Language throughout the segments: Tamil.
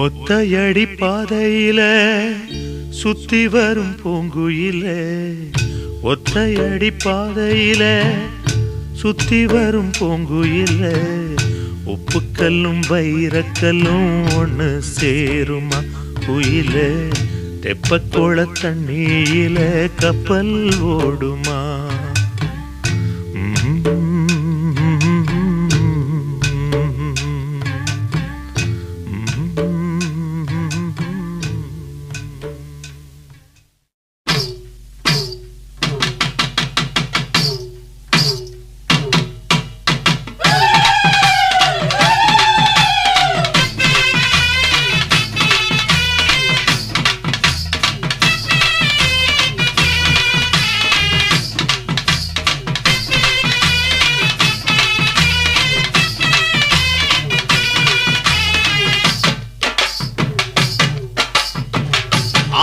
ஒத்தையடி பாதையில சுத்தி வரும் பூங்குயில, ஒத்தையடி பாதையில சுத்தி வரும் பூங்குயில, உப்புக்கல்லும் வைரக்கல்லும் ஒண்ணு சேருமா குயில, தெப்பக்குள தண்ணியில கப்பல் ஓடுமா.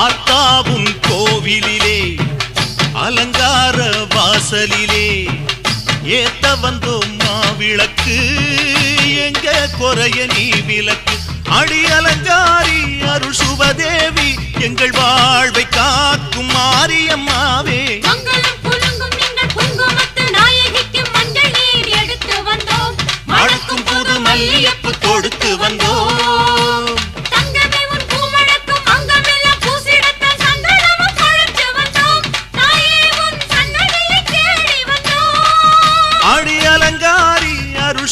ஆத்தாவும் கோவிலிலே அலங்கார வாசலிலே ஏத்த வந்தோம் மாவிளக்கு, எங்க குறைய நீ விளக்கு. அடி அலங்காரி அருள் சுபதேவி, எங்கள் வாழ்வை காக்கும் மாரியம்மாவே. மணக்கும் புது மல்லியப்பு கொடுத்து வந்தோம்.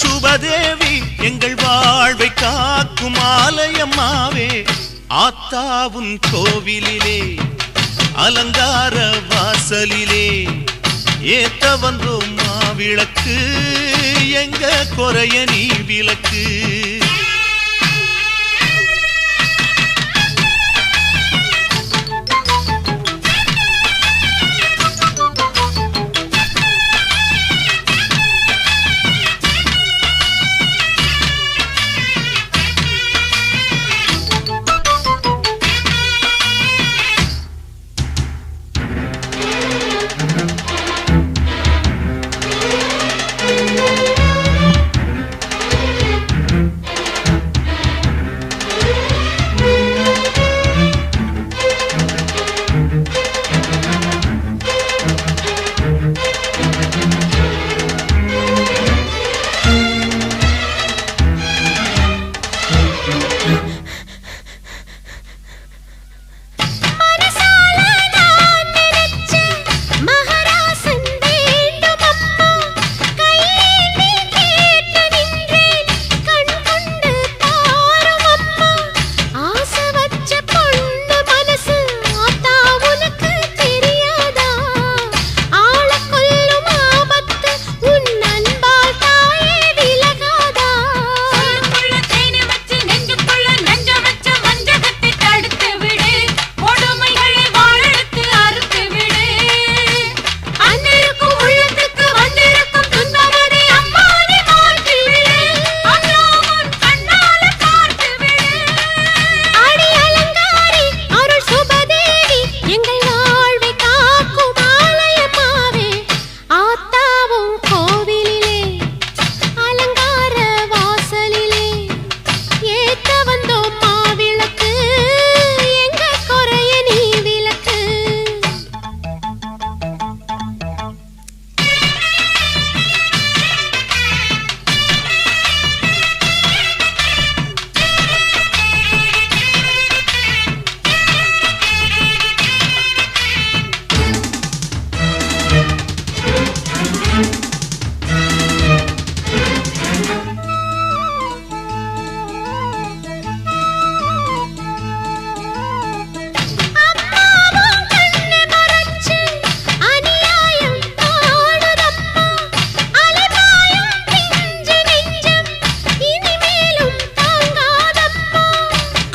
சுபதேவி எங்கள் வாழ்வை காக்கும் ஆலயம்மாவே. ஆத்தாவும் கோவிலிலே அலங்கார வாசலிலே ஏத்த வந்தோம் மாவிளக்கு, எங்க குறைய நீ விளக்கு.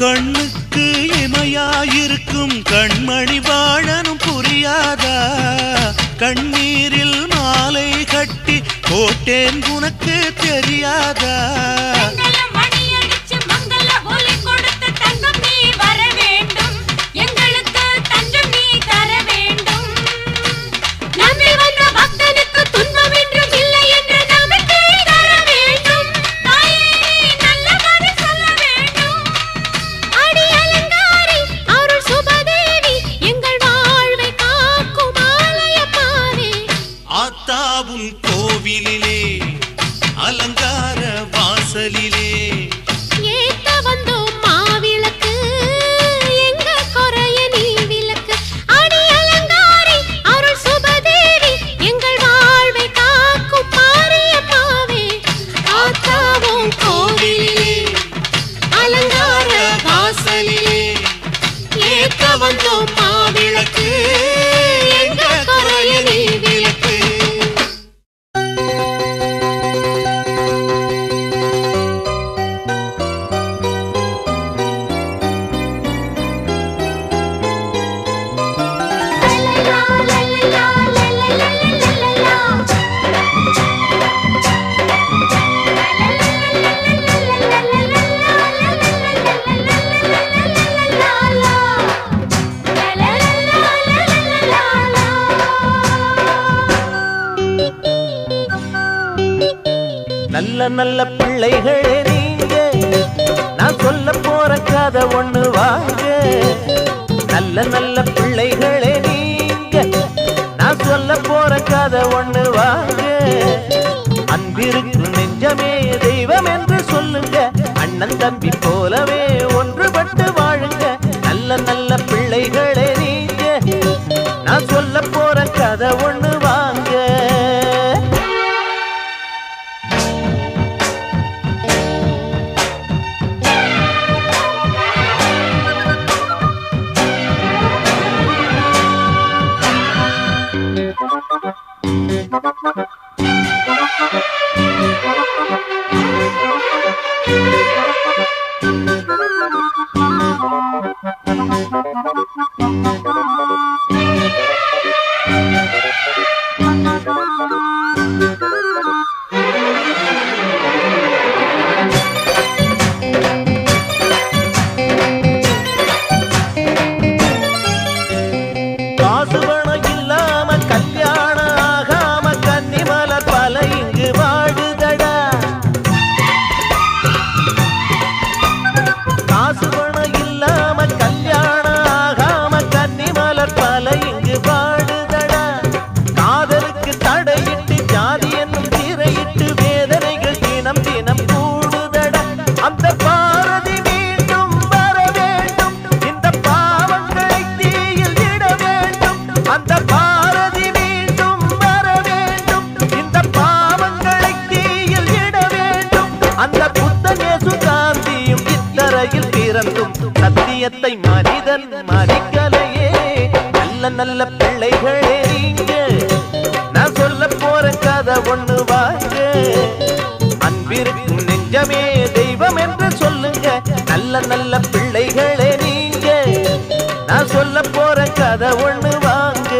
கண்ணுக்கு இமையாயிருக்கும் கண்மணி வாழனும் புரியாதா, கண்ணீரில் மாலை கட்டி போட்டேன் உனக்கு தெரியாதா. வந்தோம் மாவிளக்கு எங்க குறைய நீ விளக்கு. நல்ல நல்ல பிள்ளைகளே நீங்க, நான் சொல்ல போற கதை ஒண்ணு வாங்க. நல்ல நல்ல பிள்ளைகளே நீங்க, நான் சொல்ல போற கதை ஒண்ணு வாங்க. அன்பிருக்கு நெஞ்சமே தெய்வம் என்று சொல்லுங்க, அண்ணன் தம்பி போலவே ஒன்றுபட்டு வாழுங்க. நல்ல நல்ல பிள்ளைகளே நீங்க, நான் சொல்ல போற கதை ஒண்ணு வாங்க. சத்தியத்தை மனிதன் மதிக்கலையே. நல்ல நல்ல பிள்ளைகளே நீங்க, நான் சொல்ல போற கதை ஒண்ணு வாங்க. அன்பிருக்கும் நெஞ்சமே தெய்வம் என்று சொல்லுங்க. நல்ல நல்ல பிள்ளைகளே நீங்க, நான் சொல்ல போற கதை ஒண்ணு வாங்க.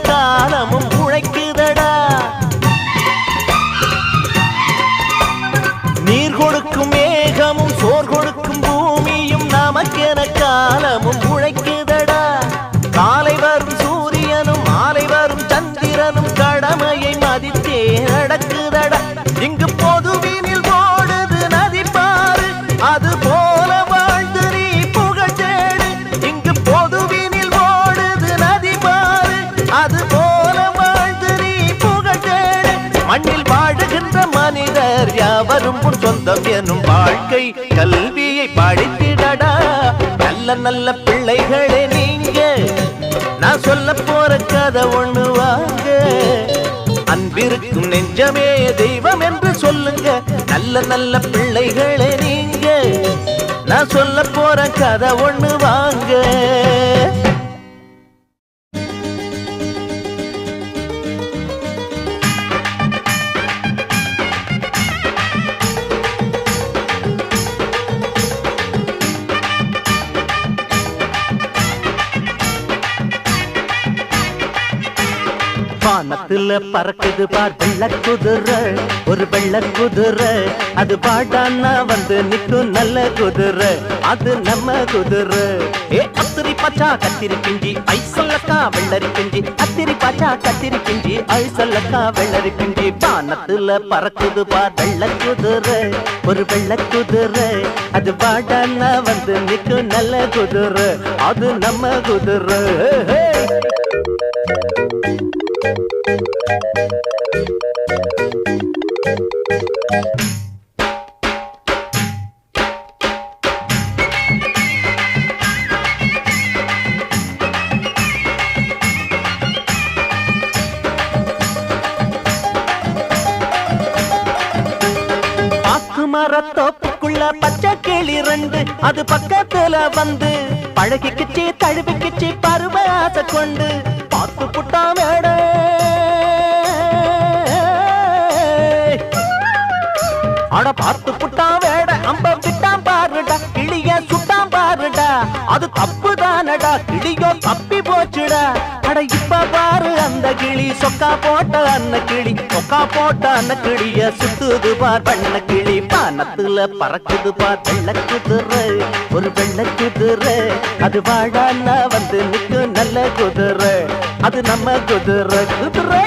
காலமும் உழைக்குதடா, நீர் கொடுக்கும் மேகமும் சோர் கொடுக்கும் பூமியும் நமக்கென காலமும் உழைக்குதடா. காலை வரும் சூரியனும் மாலை வரும் சந்திரனும் கடமையை மதித்தே நடக்குதடா. இங்கு பொதுவினில் ஓடுது நதி பாரு, அது போல வாழ்ந்து நீ புகழ் தேடு. இங்கு பொதுவினில் ஓடுது நதி பாரு, அது போல வாழ்ந்து நீ புகழ் தேடு. மண்ணில் வாழுகின்ற மனிதர் யாவரும் உன் சொந்தம் எனும் வாழ்க்கை கல்வியை படித்திடடா. நல்ல நல்ல பிள்ளைகளே நீங்க, நான் சொல்ல போற கதை ஒண்ணு வாங்க. அன்பிருக்கும் நெஞ்சமே தெய்வம் என்று சொல்லுங்க. நல்ல நல்ல பிள்ளைகளே நீங்க, நான் சொல்ல போற கதை ஒண்ணு வாங்க. வானத்துல பறக்குது பார் வெள்ள குதிரை, ஒரு வெள்ள குதிரை. அது பாடான்னா வந்து நிக்கும் நல்ல குதிரை, அது நம்ம குதிரை. அத்திரி பாச்சா கத்திரி பிஞ்சி ஐசல்லக்கா வெள்ளரி பிஞ்சி, அத்திரி பாச்சா கத்திரி பிஞ்சி ஐசல்லக்கா வெள்ளரி பிஞ்சி. வானத்துல பறக்குது பார் வெள்ள குதிரை, ஒரு வெள்ள குதிரை. அது பாடான்னா வந்து நிக்கும் நல்ல குதிரை, அது நம்ம குதிரை. மரத்தோப்புக்குள்ள பச்சை கிளி ரெண்டு, அது பக்கத்துல வந்து பழகிக்கிச்சு தழுவிக்கிச்சு பருவ ஆசை கொண்டு. பார்த்து புட்டா மேட அட பார்த்து புட்டா வேட அம்ப விட்டாம் பாருடா, கிளிய சுட்டாம் பாருடா. அது தப்புதானடா, கிளியோ தப்பி போச்சுடா. அட இப்ப பாரு அந்த கிளி சொக்கா போட்ட அன்ன கிளி, சொக்கா போட்ட அன்ன கிளிய சுத்துது பார் பண்ண கிளி. பானத்துல பறக்குது பார் வெள்ள குதிரை, ஒரு வெள்ள குதிரை. அது வாடான்னா வந்து நிக்கு நல்ல குதிரை, அது நம்ம குதிரை குதிரை.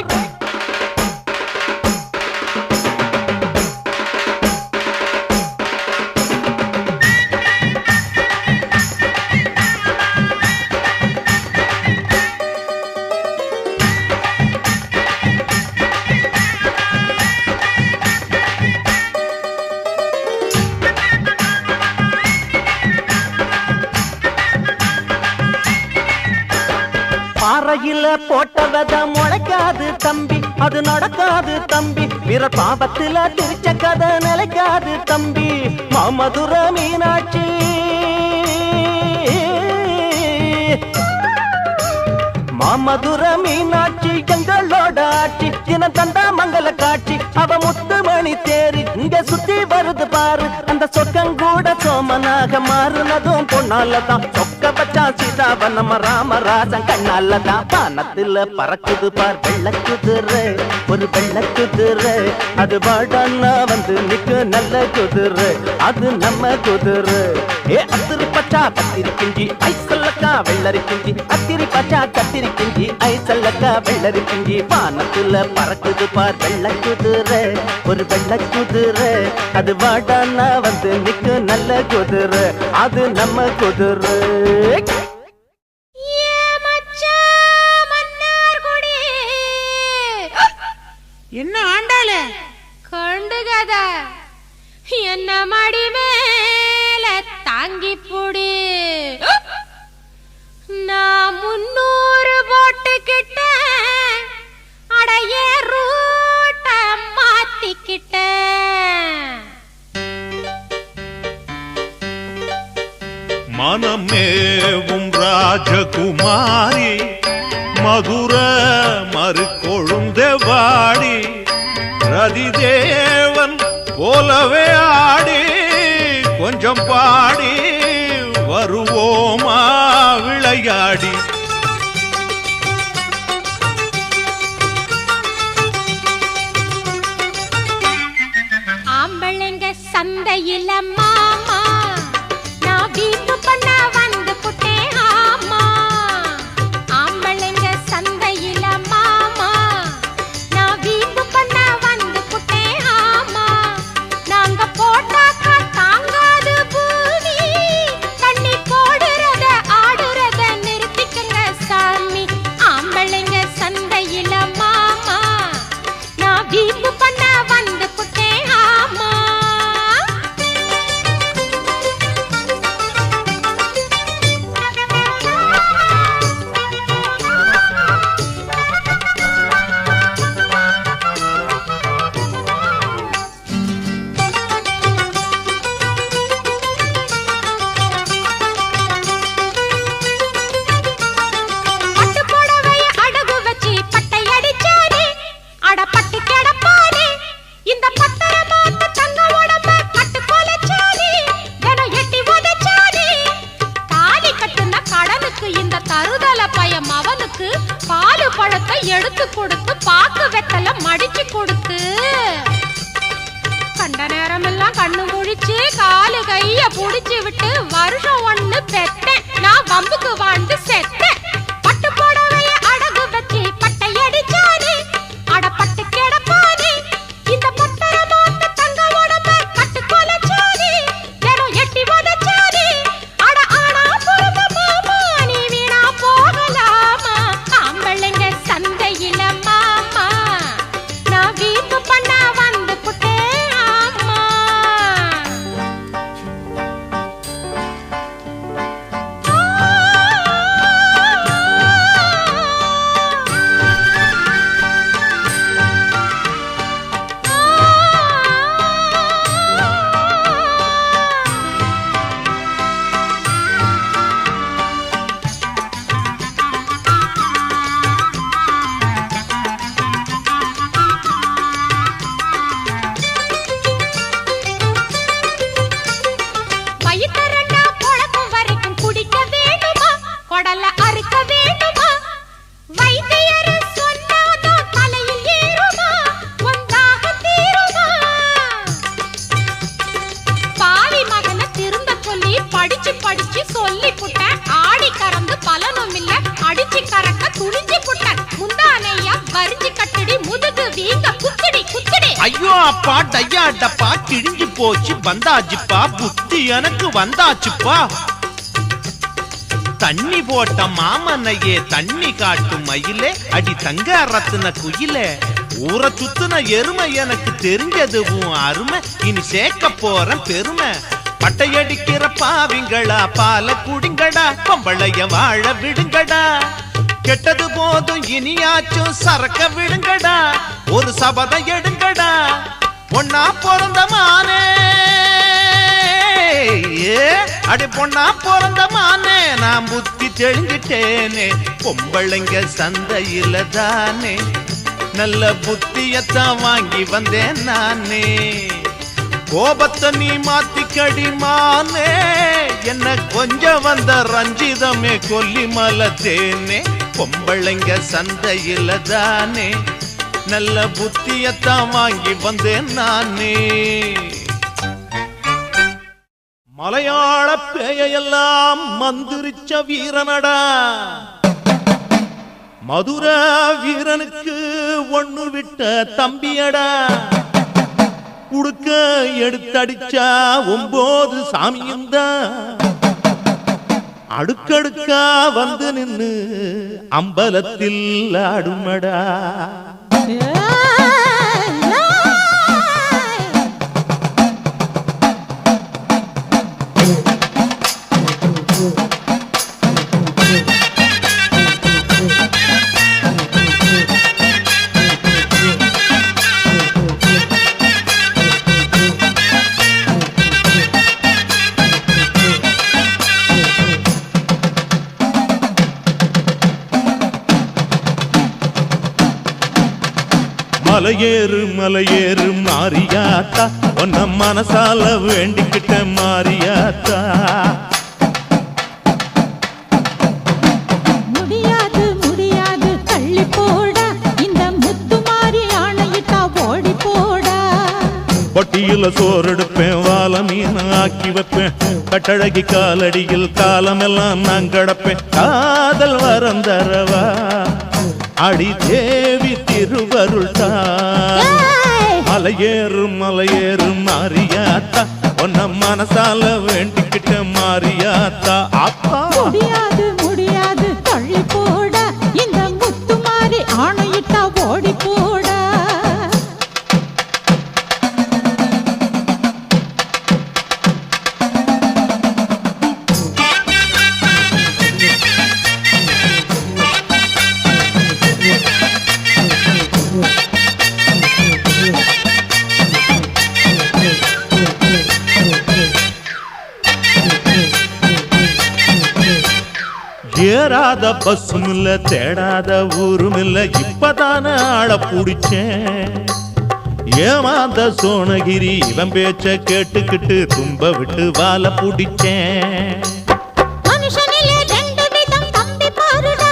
பாறையில போட்டவத முளைக்காது தம்பி, அது நடக்காது தம்பி. பிற பாபத்துல திருச்ச கதை நிலைக்காது தம்பி. மாமதுர மீனாட்சி மாமதுர மீனாட்சி எங்களோட ஆட்சி, தினம் தந்தா மங்கள காட்சி. அவ முத்துமணி தேரி இங்க சுத்தி வருது பாரு, அந்த சொக்கங்கூட சோமனாக மாறுனதும் பொண்ணாலதான். சொக்க பச்சா சீதாவ நம்ம ராமராஜன் கண்ணாலதான். பானத்துல பறக்குது பார் வெள்ள குதிரை, ஒரு வெள்ள குதிரை. அது வாடான்னா வந்து நிக்கு நல்ல குதிரை, அது நம்ம குதிரை. அத்திரி பச்சா கத்திரி கிஞ்சி ஐசல்லக்கா வெள்ளரி கிஞ்சி, அத்திரி பச்சா கத்திரி கிஞ்சி ஐசல்லக்கா வெள்ளரி கிஞ்சி. வானத்துல பறக்குது பார் வெள்ள குதிரை, ஒரு வெள்ள குதிரை. அது வாடான்னா வந்து நிக்கு நல்ல குதிரை, அது நம்ம குதிரை. என்ன ஆண்டாளு கண்டுகத என்ன மடி மேல தாங்கி புடி. நான் 300 போட்டுக்கிட்ட அடைய ரூட்ட மாத்திக்கிட்ட. மனமேவும் ராஜகுமாரி, மதுர மறுகொழுந்தவாடி. ரதிதேவன் போலவே ஆடி கொஞ்சம் பாடி வருவோமா விளையாடி. ஆம்பளைங்க சந்தையில மாமா, நான் வீட்டு பண்ண வந்து புட்டேன் ஆமா. ஆம்பளைங்க சந்தையில மாமா, நான் வீட்டு பண்ண வந்து புட்டேன் ஆமா. நாங்க போட்டாக்கா தாங்காது பூமி, தண்ணி போடுறத ஆடுறத நிறுத்திக்கங்க சாமி. ஆம்பளைங்க சந்தையில மாமா, நான் வீட்டு பண்ண வந்து புட்டேன் ஆமா. தருதல பய என் மவனுக்கு பாலு பழத்தை எடுத்து கொடுத்து பாக்கு வெத்தல மடிச்சு கொடுத்து கண்ட நேரமெல்லாம் கண்ணு முழிச்சு காலு கைய புடிச்சு விட்டு வருஷம் ஒண்ணு பெத்தேன். நான் வம்புக்கு வாழ்ந்து செத்தேன். பட்டு புடவைய அடகு வச்சு பட்டை அடிச்சானே அட பட்டு கிடப்பானே இந்த பட்டர மாத்த தங்க உடம்ப கட்டு கொலைச்சானே தினம் எட்டி வதச்சானே அட ஆனா பொறும மாமா நீ வீணா போகலாமா ஆம்பளைங்க சந்தையில மாமா நான் வீட்டு பண்ண வந்து புட்டேன் ஆமா. வயித்தரண்டா பொழக்கும் வரைக்கும் குடிக்க வேண்டுமா கொடல அறுக்க வேண்டுமா வைத்தியர் சொன்னாதான் தலையில் ஏறுமா ஒன்றாக தீருமா பாவி மகனை திருந்த சொல்லி படிச்சு படிச்சு சொல்லி புட்டேன். ஆடி கறந்து பலனும் இல்ல அடிச்சு கறக்க துணிஞ்சு புட்டேன். முந்தானையா வரிஞ்சு கட்டடி முதுகு வீங்க குத்துடி குத்துடி. ஐயோ அப்பா டையா டப்பா கிழிஞ்சு போச்சு வந்தாச்சுப்பா புத்தி எனக்கு வந்தாச்சுப்பா. தண்ணி போட்ட மாமனையே தண்ணி காட்டும் மயிலே அடி தங்க ரத்தின குயிலே ஊற சுத்துன எருமை எனக்கு தெரிஞ்சதுவும் அருமை இனி சேர்க்க போறேன் பெருமை. பட்டையடிக்கிற பாவிங்களா பால குடிங்கடா பொம்பளைய வாழ விடுங்கடா கெட்டது போதும் இனியாச்சும் சரக்க விடுங்கடா ஒரு சபதம் எடுங்கடா பொண்ணா பிறந்த மானே அடி பொண்ணா பிறந்த மானே நான் புத்தி தெளிஞ்சிட்டேனே பொம்பளைங்க சந்தையில தானே நல்ல புத்தியத்தான் வாங்கி வந்தேன் நானே. கோபத்தை நீ மாத்திக்கடி மானே என்ன கொஞ்சம் வந்த ரஞ்சிதமே கொல்லிமலை தேனே பொம்பளைங்க சந்தையில தானே நல்ல புத்தியத்தான் வாங்கி வந்தேன் நானே. மலையாள பேயெல்லாம் மந்திரிச்ச வீரனடா மதுர வீரனுக்கு ஒண்ணு விட்ட தம்பியடா குடுக்க எடுத்தடிச்சா 9 சாமியும் தான் அடுக்கடுக்கா வந்து நின்னு அம்பலத்தில் ஆடுமடா. மலையேறு மலையேறு மாரியாத்தா உன்ன மனசால வேண்டிக்கிட்ட மாரியாத்தா. முடியாது முடியாது தள்ளி போடா இந்த முத்து மாறி ஆணையிட்டா ஓடி போடா. பொட்டியில சோறெடுப்பேன் வாழ மீன் ஆக்கி வைப்பேன் கட்டழகி காலடியில் காலமெல்லாம் நான் கடப்பேன் காதல் வரம் தரவா அடி தேவி திருவருள்தா. மலையேறு மலையேறு மாரியாத்தா உன்ன மனசால வேண்டிக்கிட்ட மாரியாத்தா. அப்பா முடியாது முடியாது தள்ளி போடா இந்த முத்து மாறி ஆணையிட்டா ஓடி போடா. ஏறாத பஸ்ஸும் இல்ல தேடாத ஊரும் இல்ல இப்பதான ஆள புடிச்சேன். ஏமாந்த சோனகிரி இவன் பேச்ச கேட்டுக்கிட்டு தும்ப விட்டு வாழ புடிச்சேன். மனுஷனிலே 2 விதம் தம்பி பாருடா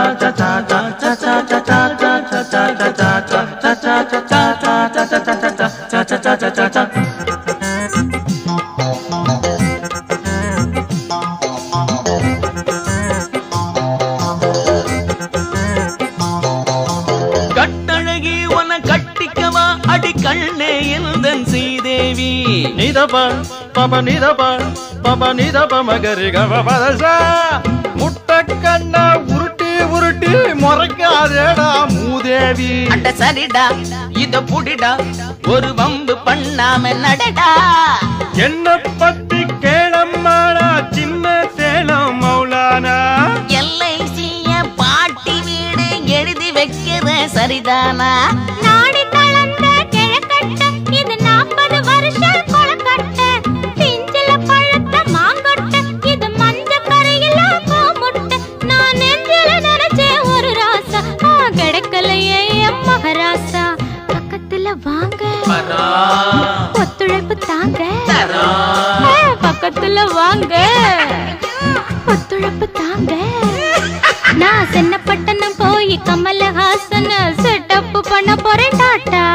கட்டழகி உன கட்டிக்கவா அடி கண்ணே எந்தன் ஸ்ரீதேவி நிதப பப நிதப பப நிதப மகரி கவ பதசா முட்டை கண்ணா உருட்டி உருட்டி முறைக்காதேடா மூதேவி. அட சரிடா இத புடிடா ஒரு வம்பு பண்ணாம நடடா. என்ன பத்தி கேளம்மாடா சின்ன சேலம் மௌலானா. LIC-ய பாட்டி வீடு எழுதி வைக்கிற சரிதானா? நாடி கலந்த கிழக்கட்ட இது 40 வருஷம் கொளக்கட்ட. பிஞ்சில பழுத்த மாங்கொட்ட இது மஞ்ச கரையில கோமுட்ட. நான் நெஞ்சில நினைச்ச ஒரு ராசா கிடைக்கலையே என் மகராசா. பக்கத்துல வாங்க ஒத்துழைப்பு தாங்க. பக்கத்துல வாங்க ஒத்துழைப்பு தாங்க. நான் சென்னப்பட்டணம் போய் கமலஹாசன செட்டப் பண்ண போறேன் டாட்டா.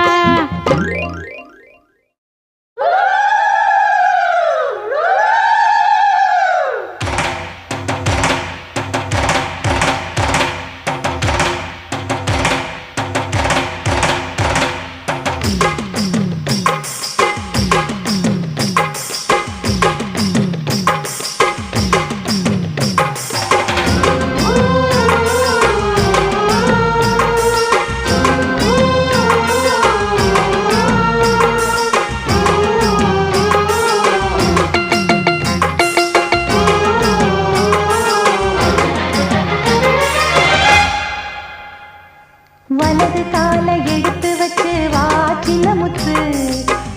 வலது காலை எடுத்து வச்சு வா சின்ன முத்து,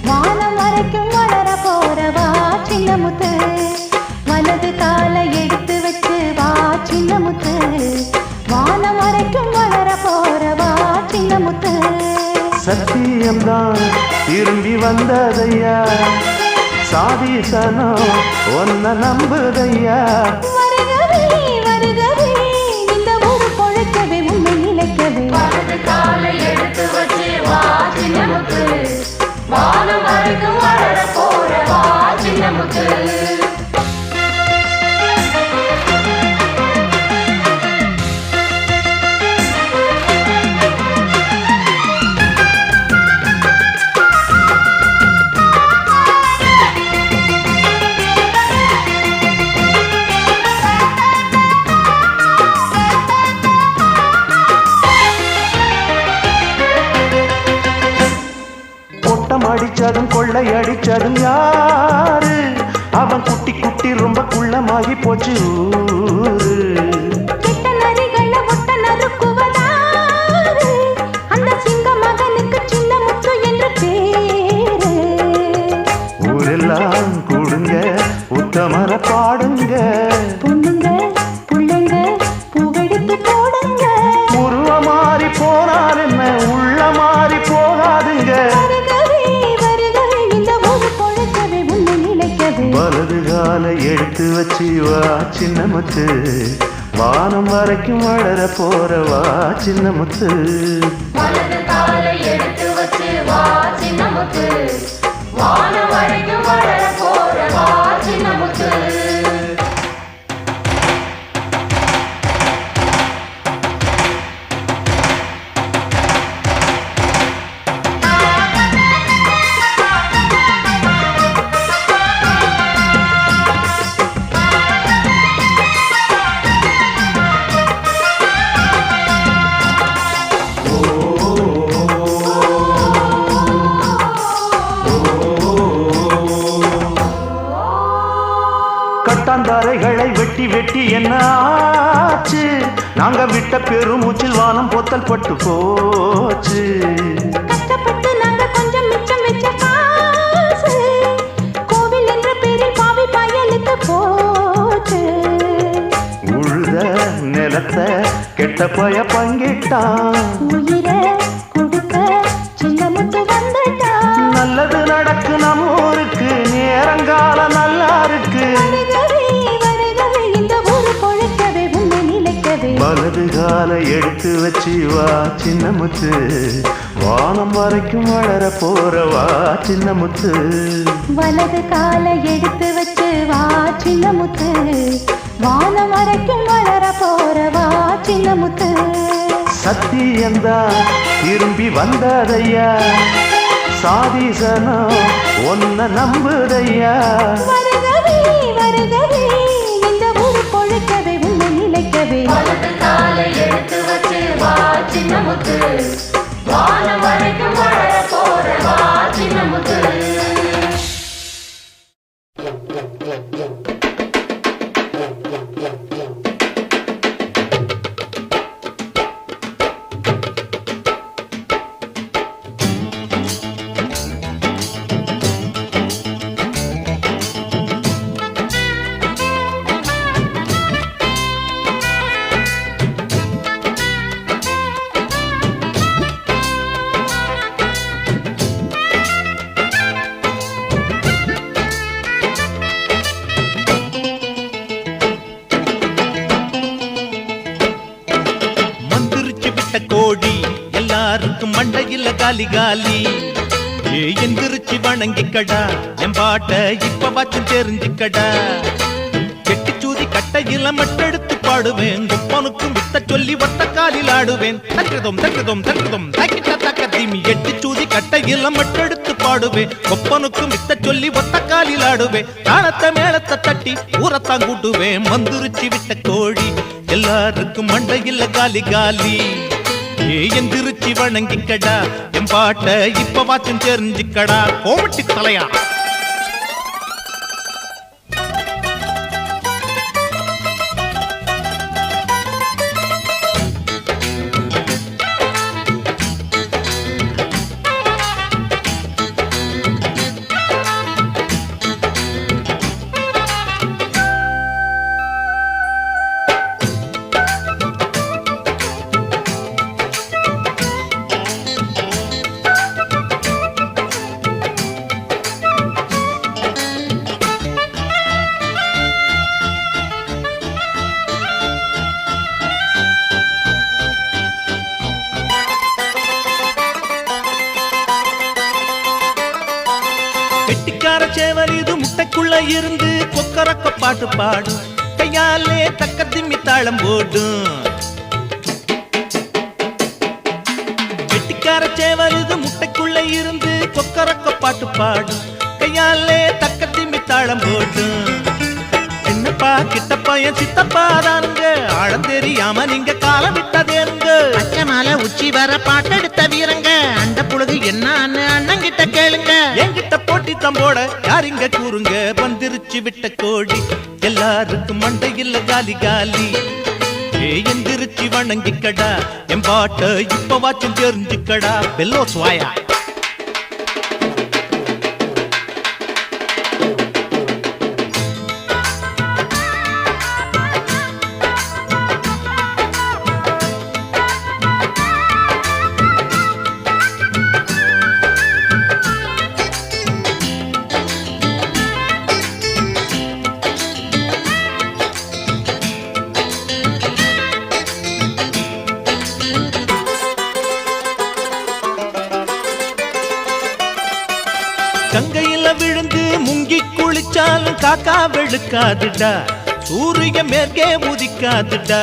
வானம் வரைக்கும் வளர போற வா சின்ன முத்து. வலது காலை எடுத்து வச்சு வா சின்ன முத்து, வானம் வரைக்கும் வளர போற வா சின்ன முத்து. சத்தியம்தான் திரும்பி வந்ததையா, சாதிசனோ ஒன்ன நம்புதையா. வருகவே வருகவே இந்த ஊரு பொழைக்கவே உண்மை நிலைக்கவே. வலது காலை எடுத்து வச்சு வா சின்ன முத்து, வானம் வரைக்கும் வளர போற வா சின்ன முத்து. அடிச்சதும் கொள்ளை அடிச்சதும் யாரு? அவன் குட்டி குட்டி ரொம்ப குள்ளமாகி போச்சு ஊரு. கெட்ட நரிகள ஒட்ட நறுக்குவதாரு, அந்த சிங்க மகனுக்கு சின்ன முத்து என்று பேரு. ஊரெல்லாம் கூடுங்க உத்தமர பாடுங்க, பொண்ணுங்க புள்ளைங்க பூவெடுத்து போடுங்க. உருவ மாறி போனால் என்ன உள்ள மாறி போகாதுங்க. வலது காலை எடுத்து வச்சு வா சின்ன முத்து, வானம் வரைக்கும் வளர போற வா சின்ன முத்து. வலது காலை எடுத்து வச்சு வா சின்ன முத்து, வானம் வரைக்கும் வளர போற வா சின்ன முத்து. கட்டாந்தாரைகளை வெட்டி வெட்டி என்ன ஆச்சு? நாங்க விட்ட பெருமூச்சில் வானம் போத்தல் பட்டு போச்சு. கஷ்டப்பட்டு நாங்க கொஞ்சம் மிச்சம் வச்ச காசு, கோவில் என்ற பேரில் பாவி பயலுக்கு போச்சு. உழுத நிலத்தை கெட்ட பய பங்கிட்டான், உயிரை கொடுக்க சின்ன முத்து வந்துட்டான். நல்லது நடக்கு நம்ம ஊருக்கு, நேரங்கால நல்லா இருக்கு. வருகவே வருகவே இந்த ஊரு பொழைக்கவே உண்மை நிலைக்கவே. வலது காலை எடுத்து வச்சு வா சின்ன முத்து வானம் வரைக்கும் வளர போற வா சின்ன முத்து வலது காலை எடுத்து வச்சு வா சின்ன முத்து வானம் வரைக்கும் வளர போற வா சின்ன முத்து சத்தியந்தா திரும்பி வந்ததையா சாதிசனம் ஒன்ன நம்புதையா வருகவே வருகவே இந்த ஊரு பொழுக்கவே உன்னை நிலைக்கவே வலது காலை எடுத்து வச்சு வா சின்ன முத்து வானம் வரைக்கும் வளர போற வா சின்ன முத்து கோடி எல்லாருக்கும் மண்டையில காலி காலி எந்திரிச்சு வணங்கிக்கடா என் பாட்ட இப்ப வாச்சும் தெரிஞ்சுக்கடா கெட்டிச்சூதி கட்டையில மட்டெடுத்து பாடுவேன் கொப்பனுக்கும் வித்த சொல்லி ஒத்த காலில் ஆடுவேன் தக்கதும் தக்கதும் தக்கதும் தக்கிட்ட தக்கதீமி எட்டிச்சூதி கட்டையில மட்டெடுத்து பாடுவேன் கொப்பனுக்கும் வித்த சொல்லி ஒத்த காலில் ஆடுவேன் தாளத்தை மேளத்தை தட்டி ஊரத்தான் கூட்டுவேன் மந்துரிச்சு விட்ட கோழி எல்லாருக்கும் மண்டையில காலி காலி எந்திரிச்சு வணங்கிக்கடா என் பாட்ட இப்ப வாச்சும் தெரிஞ்சுக்கடா கோமட்டி தலையா சேவலிது முட்டைக்குள்ள இருந்து கொக்கரக்க பாட்டு பாடும் கையாலே தக்க திம்மி தாளம் போடும் வெட்டிக்கார சேவலிது முட்டைக்குள்ள இருந்து கொக்கரக்க பாட்டு பாடும் கையாலே தக்க திம்மி தாளம் போடும் சின்னப்பா கிட்டப்பா என் சித்தப்பா தானுங்க ஆழம் தெரியாம நீங்க காலம் விட்டதேருங்க பச்சை மாலை உச்சி வர பாட்டெடுத்த வீரங்க அந்த புழுகு என்னன்னு அண்ணன் கிட்ட கேளுங்க என்கிட்ட போட்டி தம்போட யாரிங்க கூறுங்க வந்திருச்சு விட்ட கோடி எல்லாருக்கும் மண்டையில் காலி காலி எந்திரிச்சு வணங்கிக்கடா என் பாட்ட இப்ப வாச்சும் தெரிஞ்சுக்கடா பெல்லோ சுவாயா கங்கையில விழுந்து முங்கி குளிச்சாலும் காக்கா வெளுக்காதுடா சூரிய மேற்கே உதிக்காதுடா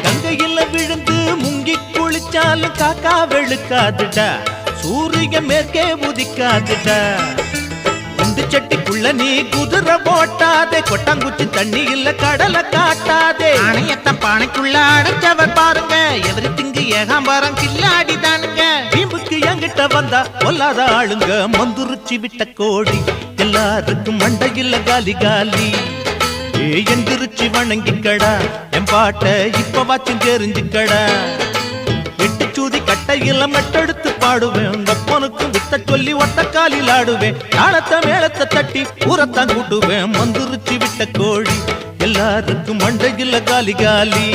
கங்கையில விழுந்து முங்கி குளிச்சாலும் காக்கா வெளுக்காதுடா சூரிய மேற்கே உதிக்காதுடா குண்டு சட்டிக்குள்ள நீ குதிரை போட்டாதே கொட்டாங்குச்சி தண்ணி இல்ல கடலை காட்டாதே அணையத்த பானைக்குள்ள அடைச்சவர் பாருங்க எவரு திங்கு ஏகாம்பரம் கில்லாடி தானுங்க வீம்புக்கு என்கிட்ட வந்தா கொல்லாத ஆளுங்க மந்துருச்சி விட்ட கோடி எல்லாருக்கும் மண்டையில் காலி காலி எந்திரிச்சு வணங்கிக்கடா என் பாட்ட இப்ப வாச்சும் தெரிஞ்சுக்கடா எட்டிச்சூதி கட்டையில மட்டெடுத்து பாடுவேன் கொப்பனுக்கும் வித்த சொல்லி ஒத்த காலில் ஆடுவேன் தாளத்தை மேளத்தை தட்டி ஊரத்தான் கூட்டுவேன் மந்துருச்சி விட்ட கோழி எல்லாருக்கும் மண்டையில் காலி காலி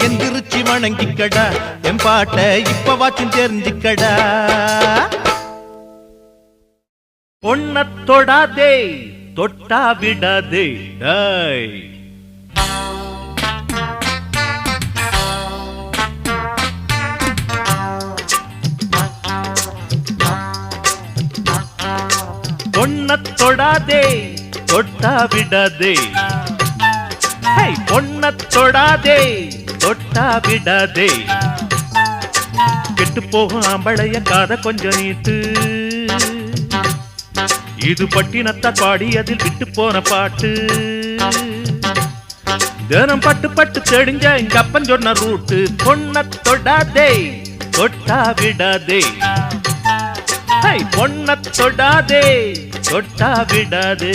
எந்திரிச்சு வணங்கிக்கடா என் பாட்ட இப்ப வாச்சும் தெரிஞ்சுக்கடா பொண்ண தொடாதே தொட்டா விடாதே டேய் தொடாதே தொட்டா விடாதே பொண்ண தொடாதே தொட்டா விடாதே கெட்டு போகும் ஆம்பளைய காத கொஞ்சம் நீட்டு இது பட்டினத்த பாடி அதில் விட்டு போன பாட்டு தினம் பட்டு பட்டு தெரிஞ்ச எங்க அப்பன் சொன்ன ரூட்டு பொண்ண தொடாதே தொட்டா விடாதே பொண்ண தொடாதே தொட்டா விடாதே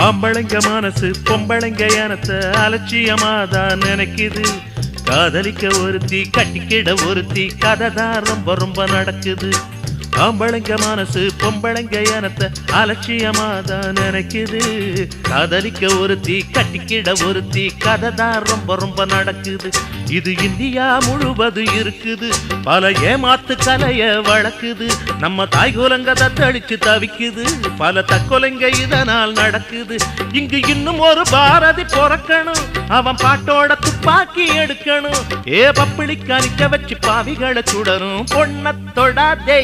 ஆம்பளைங்க மனசு பொம்பளைங்க எனத்த அலட்சியமாதான் நினைக்குது காதலிக்க ஒருத்தி கட்டிக்கிட ஒருத்தி கதை தான் ரொம்ப ரொம்ப நடக்குது ஆம்பளைங்க மனசு பொம்பளைங்க எனத்த அலட்சியமாதான் நினைக்குது காதலிக்க ஒருத்தி கட்டிக்கிட ஒருத்தி கதை தான் ரொம்ப ரொம்ப நடக்குது இது இந்தியா முழுவது இருக்குது பல ஏமாத்து கலைய வளர்க்குது நம்ம தாய்குலங்க தத்தளிச்சு தவிக்குது பல தற்கொலைங்க இதனால் நடக்குது இங்கு இன்னும் ஒரு பாரதி பிறக்கணும் அவன் பாட்டோட துப்பாக்கி எடுக்கணும் பப்பிளி கணிக்க வச்சு பாவிகளை சுடணும் பொண்ண தொடாதே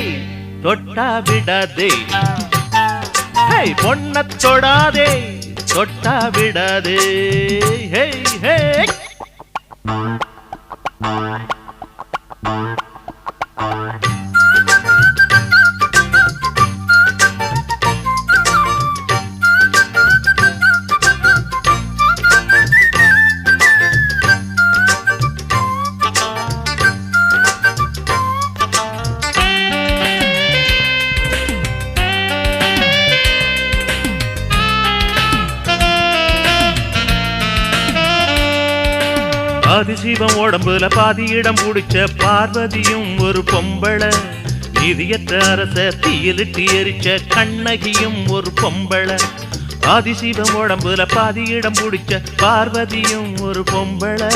தொட்டா விடாதே பொண்ண தொடாதே தொட்டா விடாதே ஆதிசிவம் உடம்புல பாதி இடம் பிடிச்ச பார்வதியும் ஒரு பொம்பளை நிதியற்ற அரச தீயிலிட்டு எரிச்ச கண்ணகியும் ஒரு பொம்பளை ஆதிசிவம் உடம்புல பாதி இடம் பிடிச்ச பார்வதியும் ஒரு பொம்பளை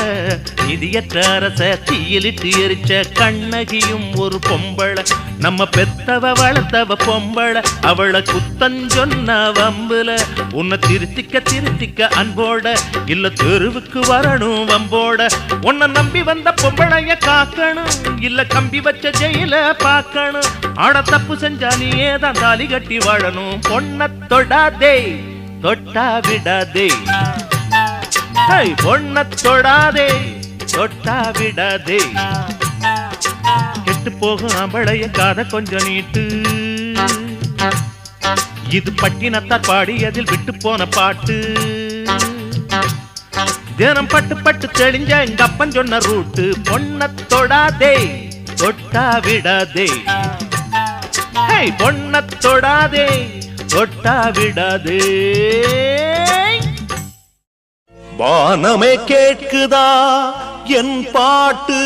நிதியற்ற அரச தீயிலிட்டு எரிச்ச கண்ணகியும் ஒரு பொம்பளை நம்ம பெத்தவ வளர்த்தவ பொம்பளை அவளை குத்தஞ்சொன்ன வம்புல உன்னை திருத்திக்க அன்போட இல்ல தெருவுக்கு வரணும் வம்போட உன்னை நம்பி வந்த பொம்பளைய காக்கணும் இல்ல கம்பி வச்ச ஜெயில பார்க்கணும் ஆட தப்பு செஞ்சா நீயே தான் தாலி கட்டி வாழணும் பொண்ண தொடாதே தொட்டா விடாதே பொண்ண தொடாதே தொட்டா விடாதே கெட்டு போகும் ஆம்பளைய காத கொஞ்சம் நீட்டு இது பட்டினத்தார் பாடி அதில் விட்டு போன பாட்டு தினம் பட்டு பட்டு தெளிஞ்ச எங்க அப்பன் சொன்ன ரூட்டு பொண்ண தொடாதே தொட்டா விடாதே பொண்ண தொடாதே தொட்டா விடாதே வானமே கேட்குதா என் பாட்டு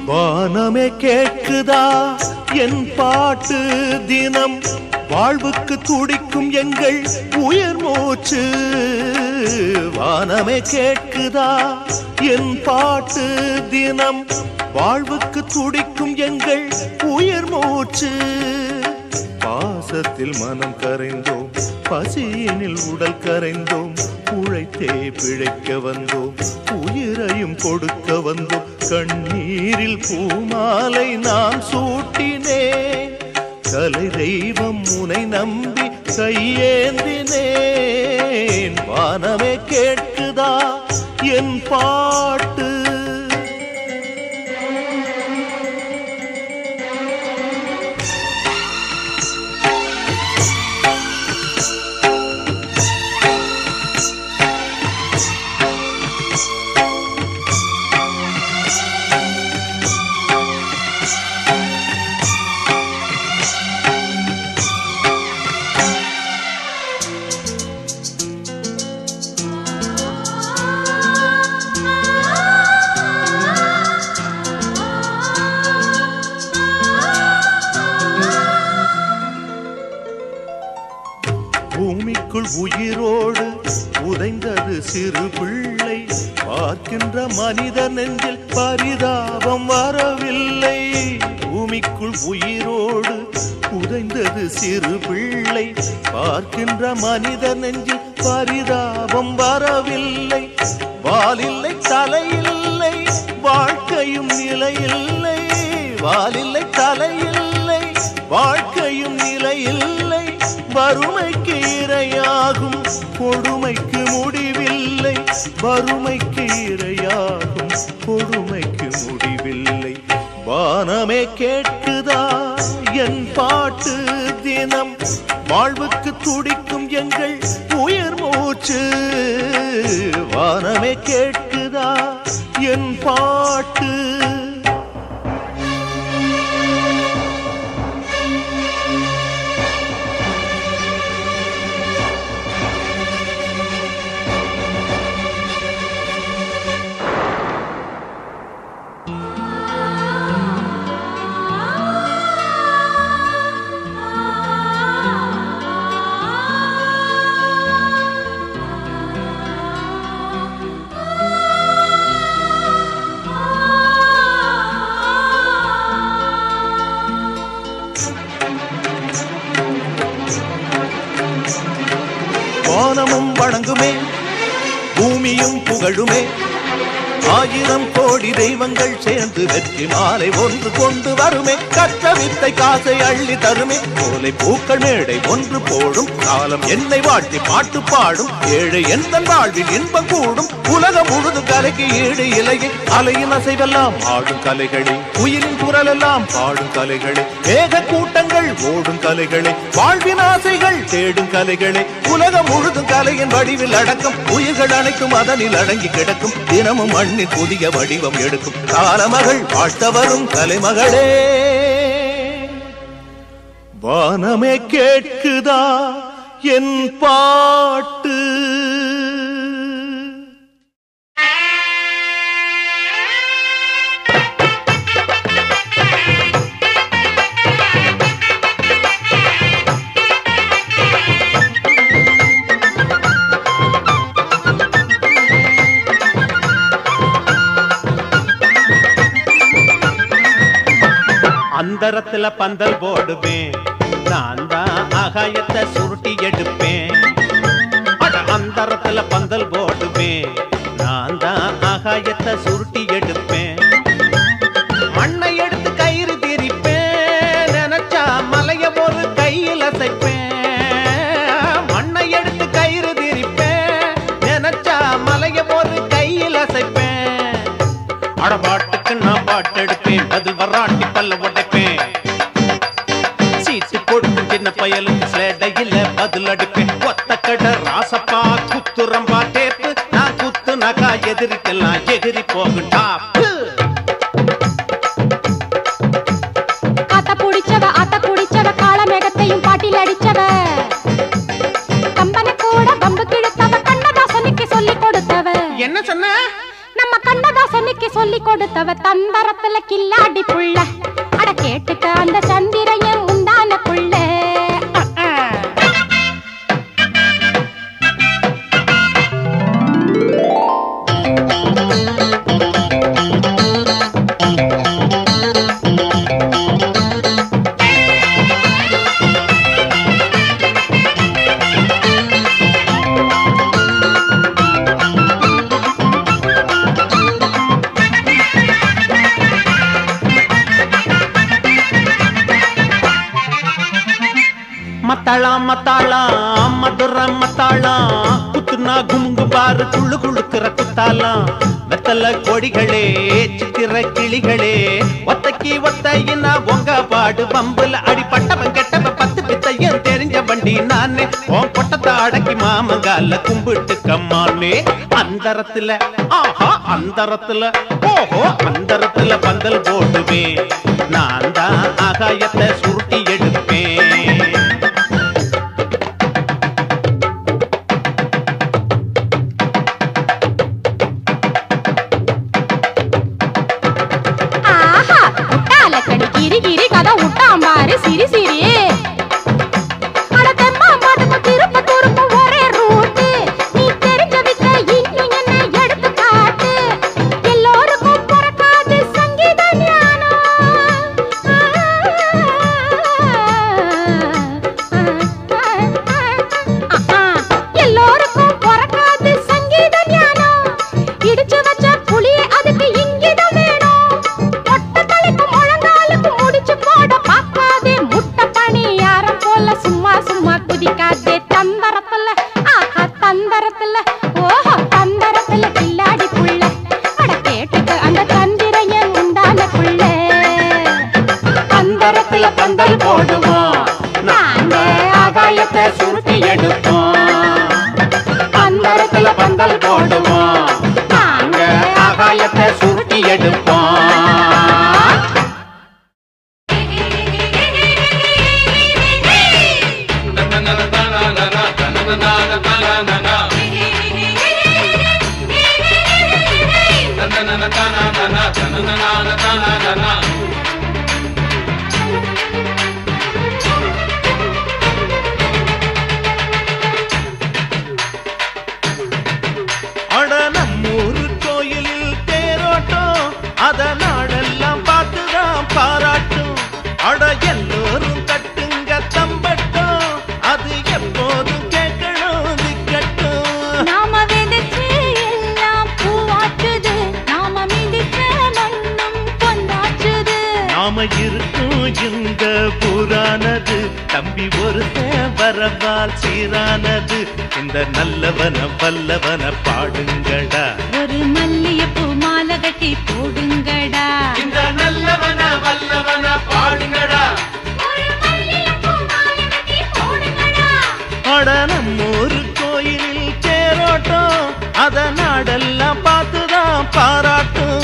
வானமே கேட்குதா என் பாட்டு தினம் வாழ்வுக்கு துடிக்கும் எங்கள் உயிர் மூச்சு வானமே கேட்குதா என் பாட்டு தினம் வாழ்வுக்கு துடிக்கும் எங்கள் உயிர் மூச்சு பாசத்தில் மனம் கரைந்தோம் பசியினில் உடல் கரைந்தோம் உழைத்தே பிழைக்க வந்தோம் உயிரையும் கொடுக்க வந்தோம் கண்ணீரில் பூமாலை நான் சூட்டினேன் கலை தெய்வம் உனை நம்பி கையேந்தினேன் வானமே கேட்குதா என் பாட்டு சிறு பிள்ளை பார்க்கின்ற மனித நெஞ்சில் பரிதாபம் வரவில்லை. பூமிக்குள் உயிரோடு புதைந்தது சிறு பிள்ளை பார்க்கின்ற மனித நெஞ்சில் பரிதாபம் வரவில்லை. வாலில்லை தலையில்லை வாழ்க்கையும் நிலையில்லை. வாலில்லை தலையில்லை வாழ்க்கையும் நிலையில்லை. வறுமைக்கு இரையாகும் கொடுமைக்கு முடிவில்லை. வறுமைக்கு இரையாகும் கொடுமைக்கு முடிவில்லை. வானமே கேட்குதா என் பாட்டு தினம் வாழ்வுக்கு துடிக்கும் எங்கள் உயிர் மூச்சு. வானமே கேட்குதா என் பாட்டு. வானமும் வணங்குமே பூமியும் புகழுமே. 1000 கோடி தெய்வங்கள் சேர்ந்து வெற்றி மாலை ஒன்று கொண்டு வருமே. கற்ற வித்தை காசை அள்ளி தருமே. கோலை பூக்கள் மேடை ஒன்று போடும் காலம் என்னை வாழ்த்தி பாட்டு பாடும். ஏழை எந்த வாழ்வில் இன்பம் கூடும். உலகம் முழுதும் கலைக்கு ஈடு இலையே. அலையின் அசைவெல்லாம் ஆடும் கலைகளே. உயிரின் குரல் எல்லாம் பாடும் கலைகளே. மேக கூட்டங்கள் ஓடும் கலைகளே. வாழ்வின் ஆசைகள் தேடும் கலைகளே. உலகம் முழுதும் கலையின் வடிவில் அடக்கம். உயிர்கள் அனைத்தும் அதனில் அடங்கி கிடக்கும். தினமும் மண்ணின் புதிய வடிவம் எடுக்கும் காலமகள் வாழ்த்த வரும் கலைமகளே. வானமே கேட்குதா என் பாட்டு. அந்தரத்துல பந்தல் போடுவேன். நான் தான் ஆகாயத்தை சுருட்டி எடுப்பேன். அந்தரத்துல பந்தல் போடுவேன். நான் தான் ஆகாயத்தை சுருட்டி எடுப்பேன். மண்ணை எடுத்து கயிறு திரிப்பேன். நினைச்சா மலைய ஒரு கையில் அசைப்பேன். மண்ணை எடுத்து கயிறு திரிப்பேன். நினைச்சா மலைய ஒரு கையில் அசைப்பேன். அடபாட்டுக்கு நான் பாட்டு எடுப்பேன். பதில் வராட்டி பல்ல உடைப்பேன். சீட்டு கொடுத்து சின்ன பயலுக்கு சேடையில பதில் அடிப்பேன். ஒத்த கடை ராசப்பா குத்துரம்பா டேப்பு. நான் குத்துனாக்கா எதிரிக்கெல்லாம் எகிரி போகும் டாப்பு. ஆத்த குடிச்சவ கால மேகத்தையும் பாட்டில் அடிச்சவ. கம்பனை கூட பம்பு கிழத்தவ. கண்ணதாசனுக்கு சொல்லி கொடுத்தவ. என்ன சொன்ன? நம்ம கண்ணதாசனுக்கு சொல்லி கொடுத்தவ. தந்தரத்துல கில்லாடி புள்ள. அட கேட்டுக்க அந்த சந்திரையன் உண்டான புள்ள. மத்தாளாம் மத்தாளாம் மதுரம் மத்தாளாம். குத்துனா குமுங்கு பாரு குள்ளு குழுக்கிற குத்தாலாம். வெத்தல கொடிகளே சித்திர கிளிகளே. ஒத்தைக்கு ஒத்தையினா உங்க பாடு. பம்புல அடிப்பட்டவன் கெட்டவன் 10 பித்தையும் தெரிஞ்ச வண்டி நானே. உன் பொட்டத்தை அடக்கி மாமங்கால கும்பிட்டு கம்மானே. அந்தரத்துல ஆஹா அந்தரத்துல ஓஹோ அந்தரத்துல பந்தல் போடுவேன். நான் தான் ஆகாயத்தை சுருட்டி எடுப்பேன். கிரி கதை விட்டாம்பாரு சிரி சிரி. அட தெம்மா மாட்டுக்கு திரும்ப துரும்ப ஒரே ரூட்டு. நீ தெரிஞ்ச வித்த அந்தரத்துல பந்தல் போடுவோம், நாங்க ஆகாயத்தை சுருட்டி எடுப்போம். அந்தரத்துல பந்தல் போடுவோம், நாங்க ஆகாயத்தை சுருட்டி எடுப்போம். அட நம்மூரு கோயிலில் தேரோட்டம், அத நாடெல்லாம் பார்த்துதான் பாராட்டும். அட எல்லோரும் தட்டுங்க தம்பட்டும், அது எப்போதும் கேட்கணும் திக்கட்டும். நாம விதைச்சு எல்லாம் பூவாச்சுது, நாம மிதிச்ச மண்ணும் பொன்னாச்சுது. நாம இருக்கும் இந்த புராணது, தம்பி ஒருத்தன் வரவால் சீரானது. இந்த நல்லவன வல்லவன பாடுங்கடா, ஒரு மல்லிகைப்பூ மாலை கட்டி போடுங்கடா. இந்த நல்லவன வல்லவன பாடுங்கடா. அட நம்மூரு கோயிலில் தேரோட்டம், அத நாடெல்லாம் பார்த்துதான் பாராட்டும்.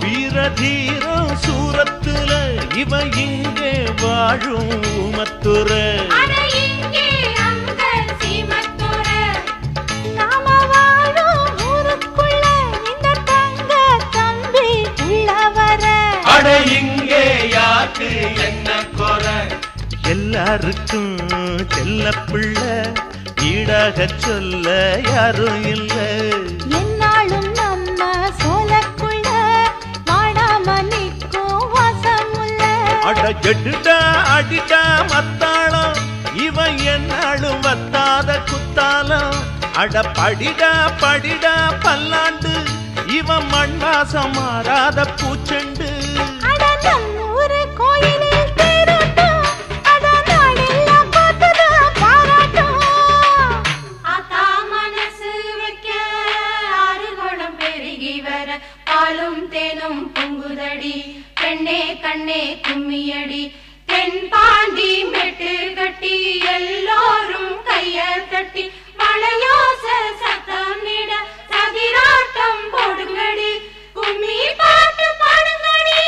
வீரதீரம் சூரத்துல இவ இங்கே வாழும் மத்துர. நாம வாழும் ஊருக்குள்ள இந்த தங்க தம்பி உள்ளவர. அட இங்கே யாருக்கு என்ன குறை? எல்லாருக்கும் செல்ல பிள்ளை, ஈடாக சொல்ல யாரும் இல்ல. என்னாலும் நம்ம சோலக்குள்ள வாடாம நிற்கும் வாசமுள்ள. அட ஜெட்டுடா அடிடா மத்தாளம், இவன் என்னாலும் வத்தாத குத்தாலம். அட படிடா படிடா பல்லாண்டு, இவன் மண் வாசம் மாறாத பூச்செண்டு. அட நம்மூரு கோயிலில் தேரோட்டம், அத நாடெல்லாம் பார்த்துதான் பாராட்டும். ஆத்தா மனசு வைக்க ஆறு குடம் பெருகி வர, பாலும் தேனும் பொங்குதடி, பெண்ணே கண்ணே கும்மியடி. தென் பாண்டி மெட்டு கட்டி எல்லோரும் கைய தட்டி, மலையோச சத்தமிட சதிராட்டம் போடுங்கடி, கும்மி பாட்டு பாடுங்கடி.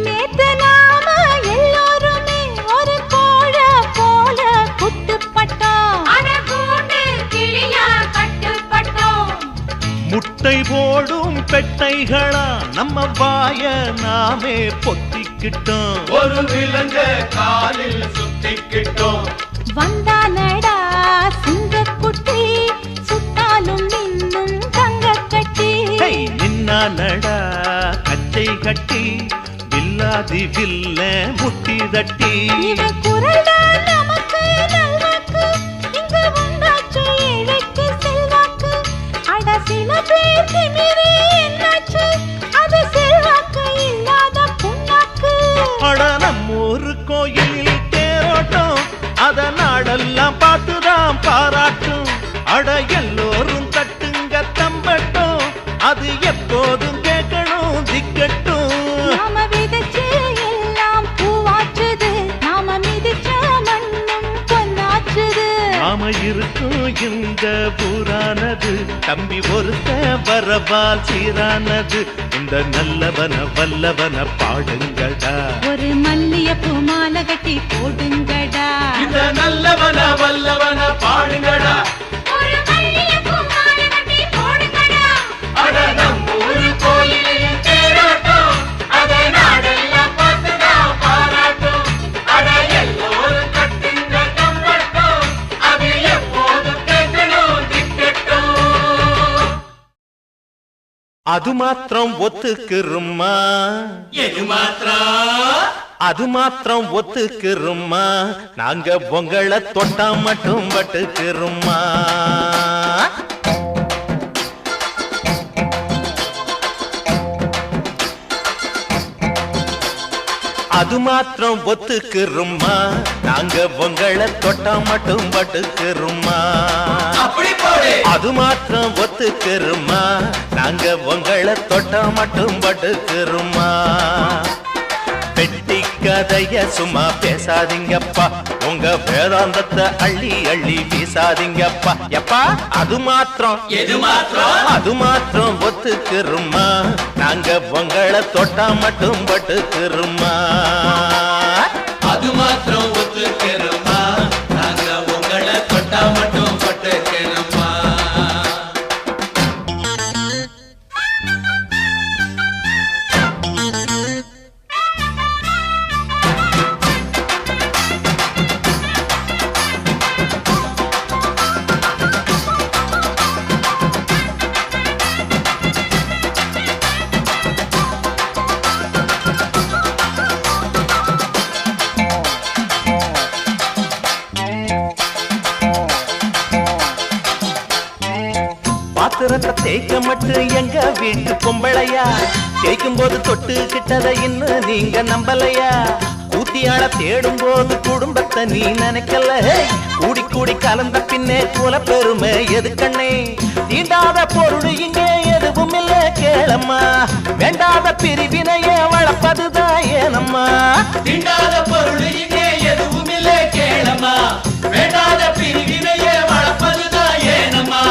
நேத்து நாம எல்லோருமே ஒரு கோழ போல குட்டுப்பட்டோம். அட கூண்டு கிளியா கட்டுப்பட்டோம். முட்டை போடும் பெட்டைகளா நம்ம வாய நாமே பொத்திக்கிட்டோம். ஒரு விலங்க காலில் சுத்திக்கிட்டோம். வந்தானடா சிங்கக்குட்டி, சுட்டாலும் இன்னும் தங்க கட்டி. ஹை, நின்னானடா கச்சை கட்டி, வில்லாதி வில்ல முட்டி தட்டி. இவ குரல்டா நமக்கு நல்வாக்கு, இங்கு வந்தாச்சு ஏழைக்கு செல்வாக்கு. அட சில பேர் திமிரு என்னாச்சு, அது செல்வாக்கு இல்லாத புண்ணாக்கு. அட நம்மூரு கோயிலில் தேரோட்டம், அத நாடெல்லாம் பார்த்துதான் பாராட்டும். அட எல்லோரும் தட்டுங்க தம்பட்டும், அது எப்போதும் கேட்கணும் திக்கட்டும். நாம விதைச்சு எல்லாம் பூவாச்சுது, நாம மிதிச்ச மண்ணும் பொன்னாச்சுது. நாம இருக்கும் இந்த புராணது, தம்பி ஒருத்த வரவால் சீரானது. இந்த நல்லவன வல்லவன பாடுங்கடா, ஒரு மல்லி மல்லியப்பூ மாலை கட்டி போடுங்கடா. இந்த நல்லவன வல்லவன பாடுங்கடா. ஒரு மல்லிகைப்பூ மாலை கட்டி போடுங்கடா. அட நம்மூரு கோயிலில் தேரோட்டம், அதை நாடெல்லாம் பார்த்துதான் பாராட்டும். அட எல்லோரும் கட்டுங்க கம்பட்டம், அது எப்போதும் கேட்கணும் திக்கட்டும். அது மாத்திரம் ஒத்துக்குருமா, எது மாத்திரம் அது மாத்திரம் ஒத்துக்குருமா, நாங்க உங்களை தொட்டா மட்டும் பட்டுக்குருமா. அது மாத்திரம் ஒத்துக்குருமா, நாங்க உங்களை தொட்டா மட்டும் பட்டுக்குருமா. அப்படி போடு. அது மாத்திரம் ஒத்துக்குருமா, நாங்க உங்களை தொட்டா மட்டும் பட்டுக்குருமா. பெட்டி கதைய சும்மா பேசாதீங்கப்பா, உங்க வேதாந்தத்தை அள்ளி அள்ளி வீசாதீங்கப்பா. எப்பா அது மாத்திரம் எது மாத்திரம் அது மாத்திரம் ஒத்துக்குருமா, நாங்க உங்களை தொட்டா மட்டும் பட்டுக்குருமா. அது மாத்திரம் ஒத்துக்கிறோமா, நாங்க உங்களை தொட்டா மட்டும் பட்டுக்கிறோமா. பாத்திரத்தை தேய்க்க மட்டும் எங்க வீட்டு பொம்பளையா, தேய்க்கும் போது தொட்டு கிட்டதை இன்னும் நீங்க நம்பலையா. கூத்தியால தேடும் போது குடும்பத்தை நீ நினைக்கல, கூடி கூடி கலந்த பின்னே குல பெருமை எது கண்ணே. தீண்டாத பொருள் இங்கே எதுவும் இல்ல கேளம்மா, வேண்டாத பிரிவினைய வளர்ப்பதுதான் ஏனம்மா. திண்டாத பொருள் இங்கே எதுவும் இல்லை கேளம்மா, வேண்டாத பிரிவினைய வளர்ப்பதுதான் ஏனம்மா.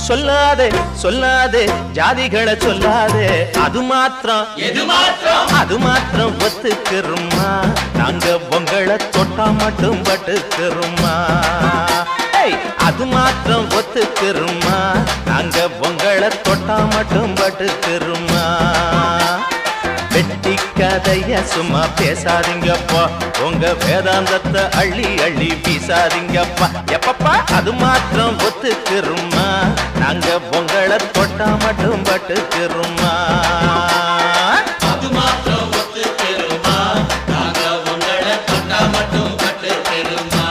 சொல்லாதே சொல்லாதே ஜாதிகளை சொல்லாதே, அது மாத்திரம் எது மாத்திரம் அது மாத்திரம் ஒத்துக்குருமா, நாங்க உங்களை தொட்டா மட்டும் பட்டுக்குருமா. அது மாத்திரம் ஒத்துக்குருமா, நாங்க உங்களை தொட்டா மட்டும் பட்டுக்குருமா. வெட்டி கதைய சும்மா பேசாதீங்கப்பா, உங்க வேதாந்தத்தை அள்ளி அள்ளி வீசாதீங்கப்பா. எப்பப்பா அது மாத்திரம் ஒத்துக்குருமா, நாங்க உங்களை தொட்டா மட்டும் பட்டுக்குருமா. அது மாத்திரம் ஒத்துக்கிறோமா, நாங்க உங்களை தொட்டா மட்டும் பட்டுக்கிறோமா.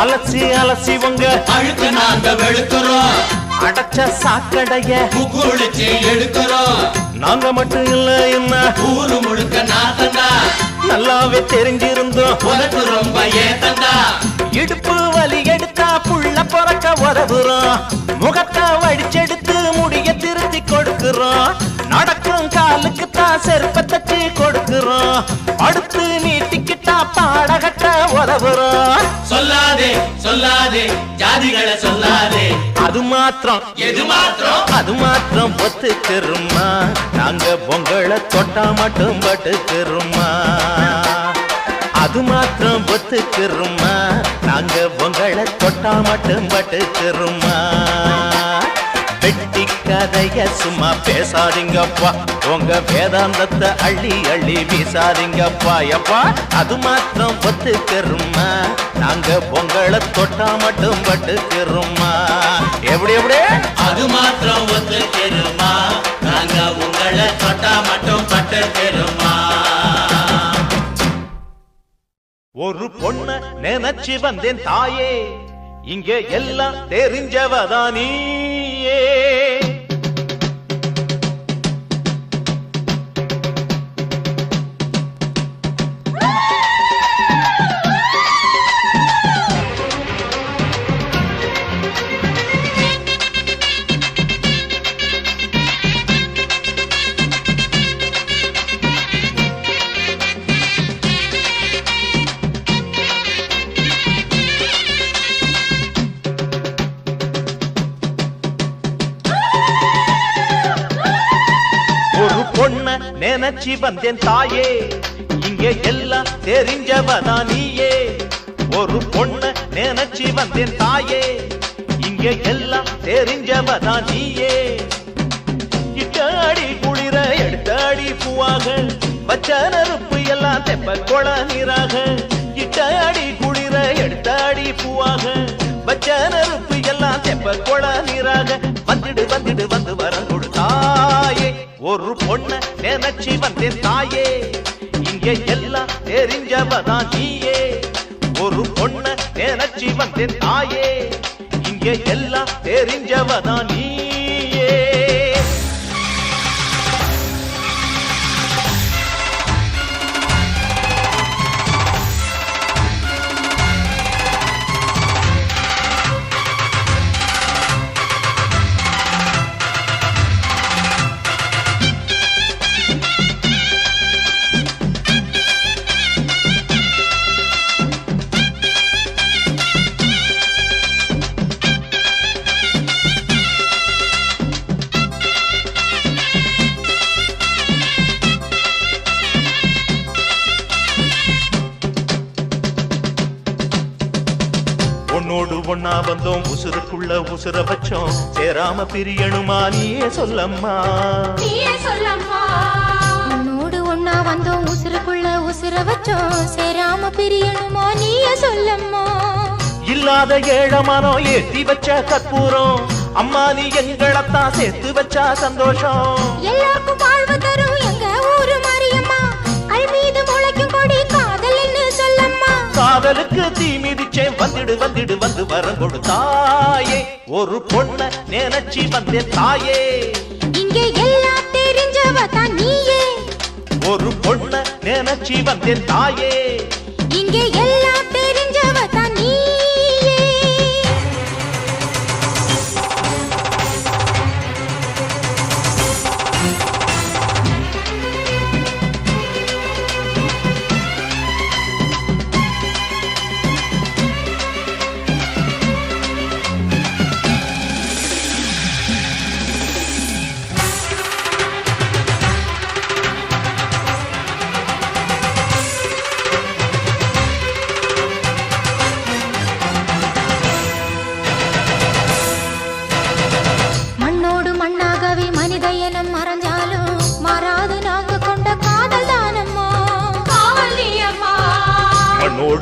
அலசி அலசி உங்க அழுக்கு நாங்க வெளுக்கிறோம், அடைச்ச சாக்கடைய குளிச்சு எடுக்கிறோம். நாங்க மட்டும் இல்ல என்ன ஊரு முழுக்க நாத்தண்டா, நல்லாவே தெரிஞ்சிருந்தோம். உனக்கு ரொம்ப ஏத்தண்டா. இடுப்பு வலி எடுத்தா புள்ள பொறக்க உதவுறோம், முகத்தை வடிச்செடுத்து முடிய திருத்தி கொடுக்கிறோம். நடக்கும் காலுக்கு தான் செருப்ப தச்சு கொடுக்கிறோம், அடுத்து நீட்டிக்கிட்டா பாடகட்ட உதவுறோம். சொல்லாதே சொல்லாதே ஜாதிகளை சொல்லாதே, அது மாத்திரம் எது மாத்திரம் அது மாத்திரம் ஒத்துக்குருமா, நாங்க உங்களை தொட்டா மட்டும் பட்டுக்குருமா. அது மாத்திரம் ஒத்துக்குருமா, நாங்க உங்களை தொட்டா மட்டும் பட்டுக்குருமா. வெட்டி கதைய சும்மா பேசாதீங்கப்பா, உங்க வேதாந்தத்தை அள்ளி அள்ளி வீசாதீங்கப்பா. எப்பா அது மாத்திரம் ஒத்துக்குருமா, நாங்க உங்களை தொட்டா மட்டும் பட்டுக்குருமா. எப்படி எப்படி அது மாத்திரம் ஒத்துக்கிறோமா, நாங்க உங்களை தொட்டா மட்டும் பட்டுக்கிறோமா. நினைச்சு வந்தேன் தாயே இங்கே எல்லாம் தெரிஞ்சவதான் நீயே நினைச்சு வந்தேன் தாயே இங்கே எல்லாம் தெரிஞ்சவதான் நீயே ஒரு பொண்ண நினைச்சு வந்தேன் தாயே இங்கே எல்லாம் தெரிஞ்சவதான் நீயே இட்டாடி குளிர எடுத்தாடி பூவாக வச்ச நெருப்பு எல்லாம் தெப்ப கொள நீராக இட்டாடி குளிர எடுத்தாடி பூவாக வச்ச நெருப்பு எல்லாம் தெப்ப கொள நீராக வந்துடு வந்துடு வந்து வரம் கொடுத்தாயே ஒரு பொண்ண நினைச்சு வந்தேன் தாயே இங்கே எல்லாம் தெரிஞ்சவதான் நீயே ஒரு பொண்ண நினைச்சு வந்தேன் தாயே இங்கே எல்லாம் தெரிஞ்சவதான் நீயே ஒன்னா வந்தோம் உசுருக்குள்ள உசுர வச்சோம் சேராம பிரியணுமா நீயே சொல்லம்மா நீயே சொல்லம்மா உன்னோடு ஒன்னா வந்தோம் உசுருக்குள்ள உசுர வச்சோம் சேராம பிரியணுமா நீயே சொல்லம்மா இல்லாத ஏழமானோ ஏத்தி வச்ச கற்பூரம் அம்மா நீ எங்களத்தான் சேர்த்து வச்சா சந்தோஷம் எல்லாருக்கும் வாழ்வு தரும் எங்க ஊரு மாரியம்மா கல் மீது முளைக்கும் கொடி காதல்னு சொல்லம்மா காதலுக்கு தீ மிதிச்சேன் வந்துடு வந்துடு வந்து வரம் கொடுத்தாயே ஒரு பொண்ண நினைச்சு வந்தேன் தாயே இங்கே எல்லாம் தெரிஞ்சவதான் நீயே ஒரு பொண்ண நினைச்சு வந்தேன் தாயே இங்கே எல்லாம் தெரிஞ்சவதான் நீயே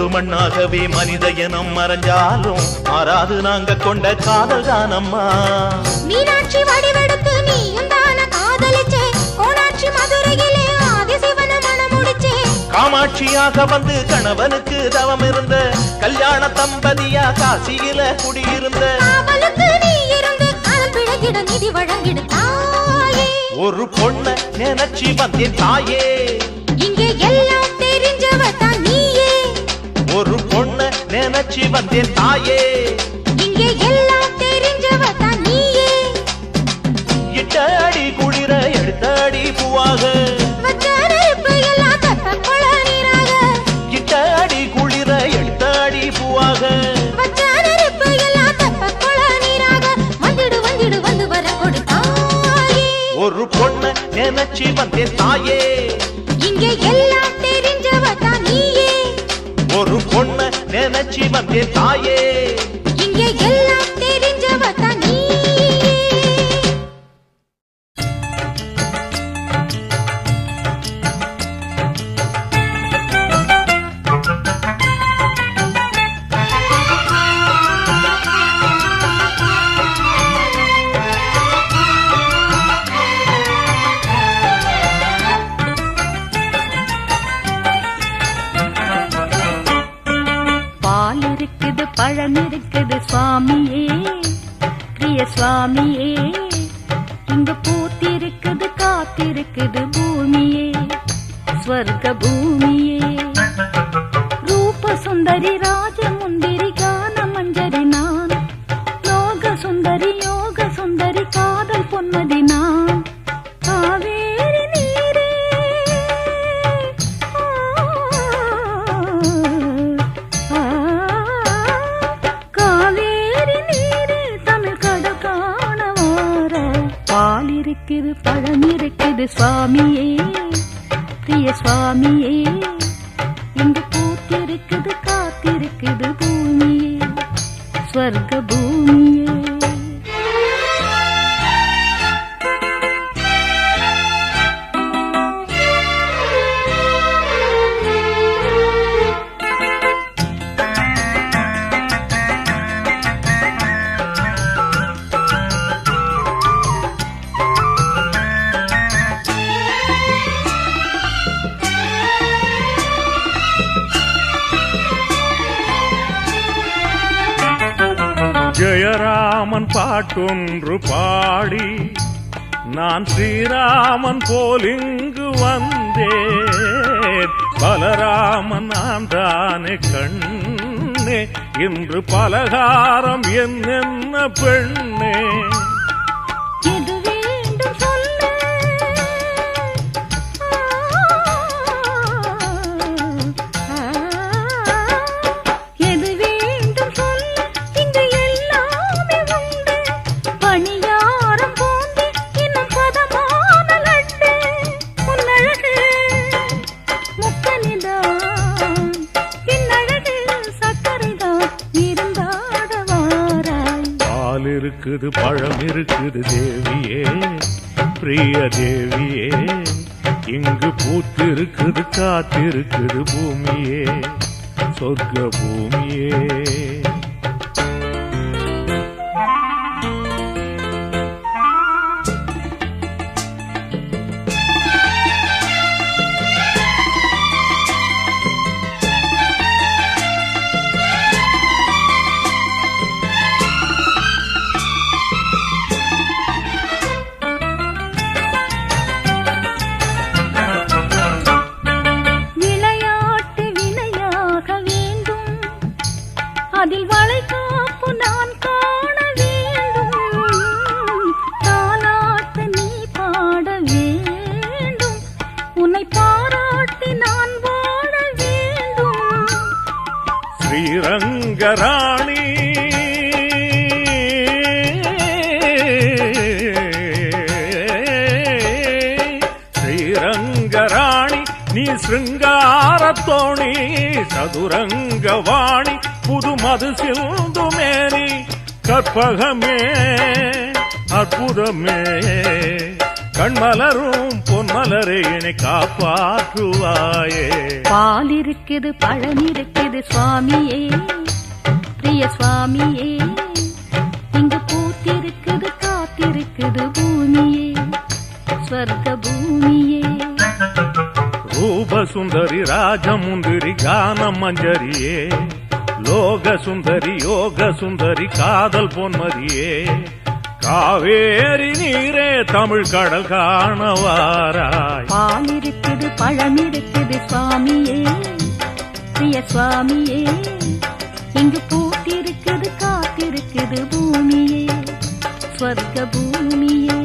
மண்ணாகவே மனித இனம் மறைஞ்சாலும் மாறாது நாங்க கொண்ட காதல் தானம்மா மீனாட்சி வடிவெடுத்து நீயும் தான காதலிச்சே கோணாட்சி மதுரையிலே ஆதிசிவன மணமுடிச்சே காமாட்சியாக வந்து கணவனுக்கு தவம் இருந்த கல்யாண தம்பதியா காசியில குடியிருந்த காவலுக்கு நீ இருந்து காதல் பிழகிட நிதி வழங்கிடு தாயே ஒரு பொண்ண நினைச்சு வந்தேன் தாயே இங்கே எல்லாம் தெரிஞ்சவதான் நீயே ஒரு பொண்ண நினைச்சு வந்தேன் தாயே இங்கே எல்லாம் தெரிஞ்சவதான் நீயே இட்டாடி குளிர எடுத்தாடி பூவாக இட்டாடி குளிர எடுத்தாடி பூவாக வந்துடு வந்துடு வந்து வர கொடுத்தாயே ஒரு பொண்ண நினைச்சு வந்தேன் தாயே இங்கே எல்லாம் தெரிஞ்சவதான் நீயே ஒரு பொண்ண நினைச்சு வந்தேன் தாயே இங்கே எல்லாம் தெரிஞ்சவதான் நீயே பழம் இருக்குது சுவாமியே பிரிய சுவாமியே இங்கு பூத்திருக்குது காத்திருக்குது பூமியே ஸ்வர்க பூமியே ரூப சுந்தரி ராஜமுந்திரி கான மஞ்சரி நான் லோக சுந்தரி யோக சுந்தரி காதல் பொன்மதி நான் காவேரி நீரே காவேரி நீரே தமிழ் கடல் காணவார பால் இருக்குது பழம் இருக்குது சுவாமியே பிரிய சுவாமியே இங்கு பூத்திருக்குது காத்திருக்குது பூமியே ஸ்வர்க பூமியே ஜெயராமன் பாட்டொன்று பாடி நான் ஸ்ரீராமன் போல் இங்கு வந்தேன் பலராமன் நான் தானே கண்ணே இன்று பலகாரம் என்னென்ன பெண்ணே எது வேண்டும் சொல்லு எது வேண்டும் சொல்லு இங்கு எல்லாமே உண்டு பணியாரம் பூந்தி இன்னும் பதமான லட்டு உன்னழகு முக்கனிதான் பின்னழகு சக்கரைதான் இருந்தாட வாராய் பால் இருக்குது பழம் இருக்குது தேவியே பிரிய தேவியே இங்கு பூத்திருக்குது காத்திருக்குது பூமியே சொர்க்க பூமியே விளையாட்டு வினையாக வேண்டும் அதில் வளைகாப்பு நான் காண வேண்டும் தாலாட்டு நீ பாட வேண்டும் உன்னை பாராட்டி நான் வாழ வேண்டும் ஸ்ரீரங்கராணி ஸ்ரீரங்கராணி நீ சிருங்காரத்தோணி சதுரங்கவாணி புது மது சிந்துமேனி கற்பகமே அற்புதமே கண்மலரும் பொன்மலரே என்னை காப்பாற்றுவாயே பால் இருக்குது பழம் இருக்குது சுவாமியே பிரிய சுவாமியே இங்கு பூத்திருக்குது காத்திருக்குது பூமியே ஸ்வர்க பூமியே ரூப சுந்தரி ராஜமுந்திரி கான மஞ்சரியே லோக சுந்தரி யோக சுந்தரி காதல் பொன்மதியே காவேரி நீரே தமிழ் கடல் காணவாராய் பால் இருக்குது பழம் இருக்குது சுவாமியே பிரிய சுவாமியே இங்கு பூத்திருக்குது காத்திருக்குது பூமியே ஸ்வர்க பூமியே